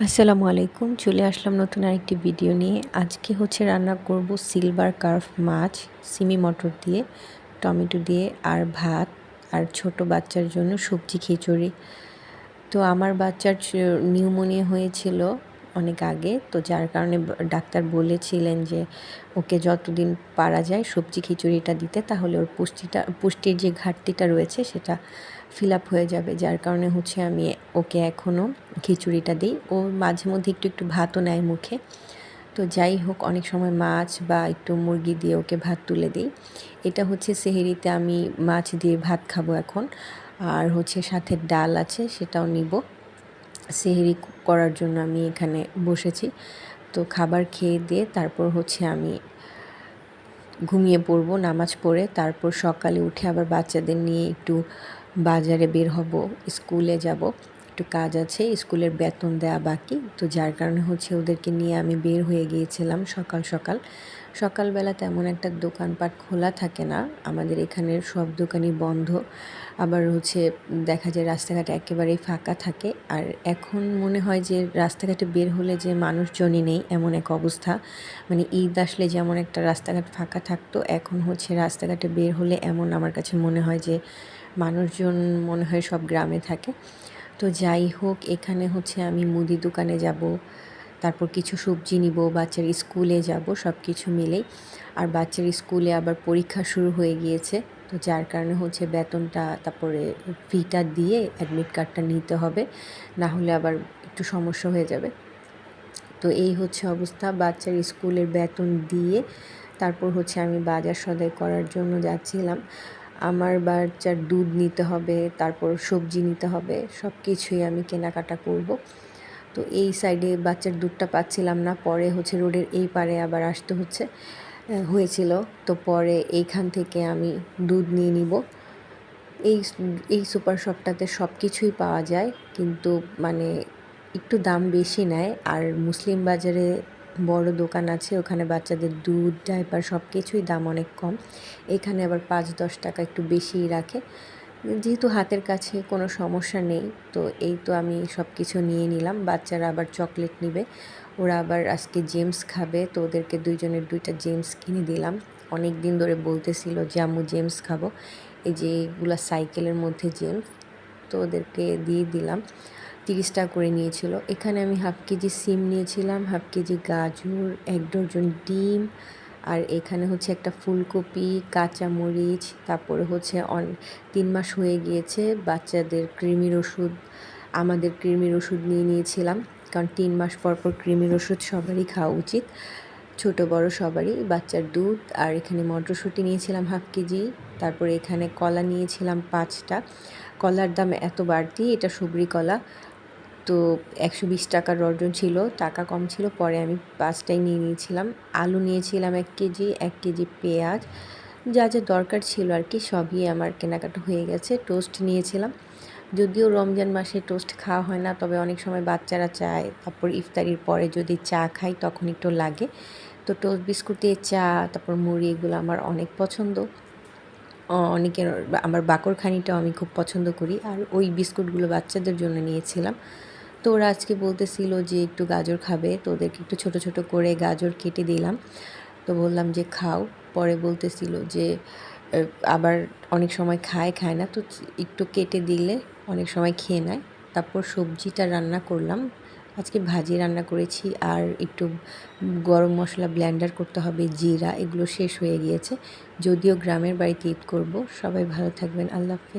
আসসালামু আলাইকুম, চলে আসলাম নতুন আরেকটি ভিডিও নিয়ে। আজকে রান্না করব সিলভার কার্ভ মাছ সিমি মটর দিয়ে, টমেটো দিয়ে আর ভাত, আর ছোট বাচ্চার জন্য সবজি খিচুড়ি। তো আমার বাচ্চার নিউমোনিয়া হয়েছিল অনেক আগে, তো যার কারণে ডাক্তার বলেছিলেন যে ওকে যতদিন পারা যায় সবজি খিচুড়িটা দিতে, তাহলে ওর পুষ্টির যে ঘাটতিটা রয়েছে সেটা ফিল আপ হয়ে যাবে। যার কারণে আমি ওকে এখনও খিচুড়িটা দিই। ও মাঝে মধ্যে একটু একটু ভাতও নেয় মুখে। তো যাই হোক, অনেক সময় মাছ বা একটু মুরগি দিয়ে ওকে ভাত তুলে দিই। এটা সেহরিতে আমি মাছ দিয়ে ভাত খাবো এখন। আর সাথে ডাল আছে, সেটাও নিব। সেহরি করার জন্য আমি এখানে বসেছি। তো খাবার খেয়ে দিয়ে তারপর আমি ঘুমিয়ে পড়বো নামাজ পড়ে। তারপর সকালে উঠে আবার বাচ্চাদের নিয়ে একটু বাজারে বের হব, স্কুলে যাব। একটু কাজ আছে, স্কুলের বেতন দেওয়া বাকি। তো যার কারণে ওদেরকে নিয়ে আমি বের হয়ে গিয়েছিলাম সকাল সকাল। সকালবেলা তেমন একটা দোকানপাট খোলা থাকে না, আমাদের এখানের সব দোকানই বন্ধ। আবার দেখা যায় রাস্তাঘাট একেবারেই ফাঁকা থাকে। আর এখন মনে হয় যে রাস্তাঘাটে বের হলে যে মানুষজনই নেই, এমন এক অবস্থা। মানে ঈদ আসলে যেমন একটা রাস্তাঘাট ফাঁকা থাকতো, এখন রাস্তাঘাটে বের হলে এমন আমার কাছে মনে হয় যে মানুষজন মনে হয় সব গ্রামে থাকে। তো যাই হোক, এখানে আমি মুদি দোকানে যাব, তারপর কিছু সবজি নিব, বাচ্চার স্কুলে যাব, সব কিছু মিলেই। আর বাচ্চার স্কুলে আবার পরীক্ষা শুরু হয়ে গিয়েছে। তো যার কারণে বেতনটা, তারপরে ফিটা দিয়ে অ্যাডমিট কার্ডটা নিতে হবে, না হলে আবার একটু সমস্যা হয়ে যাবে। তো এই অবস্থা। বাচ্চার স্কুলের বেতন দিয়ে তারপর আমি বাজার সদাই করার জন্য যাচ্ছিলাম। আমার বাচ্চার দুধ নিতে হবে, তারপর সবজি নিতে হবে, সব কিছুই আমি কেনাকাটা করব। তো এই সাইডে বাচ্চার দুধটা পাচ্ছিলাম না, পরে রোডের এই পারে আবার আসতে হয়েছিল। তো পরে এইখান থেকে আমি দুধ নিয়ে নিব। এই এই সুপার শপটাতে সব কিছুই পাওয়া যায়, কিন্তু মানে একটু দাম বেশি নেয়। আর মুসলিম বাজারে বড় দোকান আছে, ওখানে বাচ্চাদের দুধ, ডাইপার সব কিছুই দাম অনেক কম। এখানে আবার 5-10 টাকা একটু বেশিই রাখে। যেহেতু হাতের কাছে কোনো সমস্যা নেই, তো এই তো আমি সব কিছু নিয়ে নিলাম। বাচ্চারা আবার চকলেট নেবে, ওরা আবার আজকে জেমস খাবে, তো ওদেরকে দুইজনের 2টা জেমস কিনে দিলাম। অনেক দিন ধরে বলতেছিল যে আম্মু জেমস খাবো। এই যে এগুলা সাইকেলের মধ্যে জেমস, তো ওদেরকে দিয়ে দিলাম। 30 টাকা করে নিয়েছিল। এখানে আমি হাফ কেজি সিম নিয়েছিলাম, হাফ কেজি গাজর, 1 ডজন ডিম, আর এখানে একটা ফুলকপি, কাঁচামরিচ, তারপরে 3 মাস হয়ে গিয়েছে বাচ্চাদের কৃমির ওষুধ, আমাদের কৃমির ওষুধ নিয়ে নিয়েছিলাম। কারণ 3 মাস পর পর কৃমির ওষুধ সবারই খাওয়া উচিত, ছোট বড় সবারই। বাচ্চার দুধ, আর এখানে মটরশুঁটি নিয়েছিলাম হাফ কেজি। তারপরে এখানে কলা নিয়েছিলাম 5টা। কলার দাম এত বাড়তি, এটা সুবরি কলা, তো 120 টাকার ডজন ছিল, টাকা কম ছিল, পরে আমি 5টাই নিয়ে নিয়েছিলাম। আলু নিয়েছিলাম 1 কেজি, 1 কেজি পেঁয়াজ, যা যা দরকার ছিল আর কি সবই আমার কেনাকাটা হয়ে গেছে। টোস্ট নিয়েছিলাম, যদিও রমজান মাসে টোস্ট খাওয়া হয় না, তবে অনেক সময় বাচ্চারা চায়, তারপর ইফতারির পরে যদি চা খাই তখন একটু লাগে। তো টোস্ট বিস্কুট দিয়ে চা, তারপর মুড়ি, এগুলো আমার অনেক পছন্দ। অনেকের, আমার বাকরখানিটাও আমি খুব পছন্দ করি। আর ওই বিস্কুটগুলো বাচ্চাদের জন্য নিয়েছিলাম। তো ওরা আজকে বলতেছিল যে একটু গাজর খাবে, তো ওদেরকে একটু ছোট ছোট করে গাজর কেটে দিলাম। তো বললাম যে খাও। পরে বলতেছিল যে আবার অনেক সময় খায় না, তো একটু কেটে দিলে অনেক সময় খেয়ে নেয়। তারপর সবজিটা রান্না করলাম, আজকে ভাজি রান্না করেছি। আর একটু গরম মশলা ব্লেন্ডার করতে হবে, জিরা, এগুলো শেষ হয়ে গিয়েছে। যদিও গ্রামের বাড়িতে ঈদ করব। সবাই ভালো থাকবেন, আল্লাহ হাফেজ।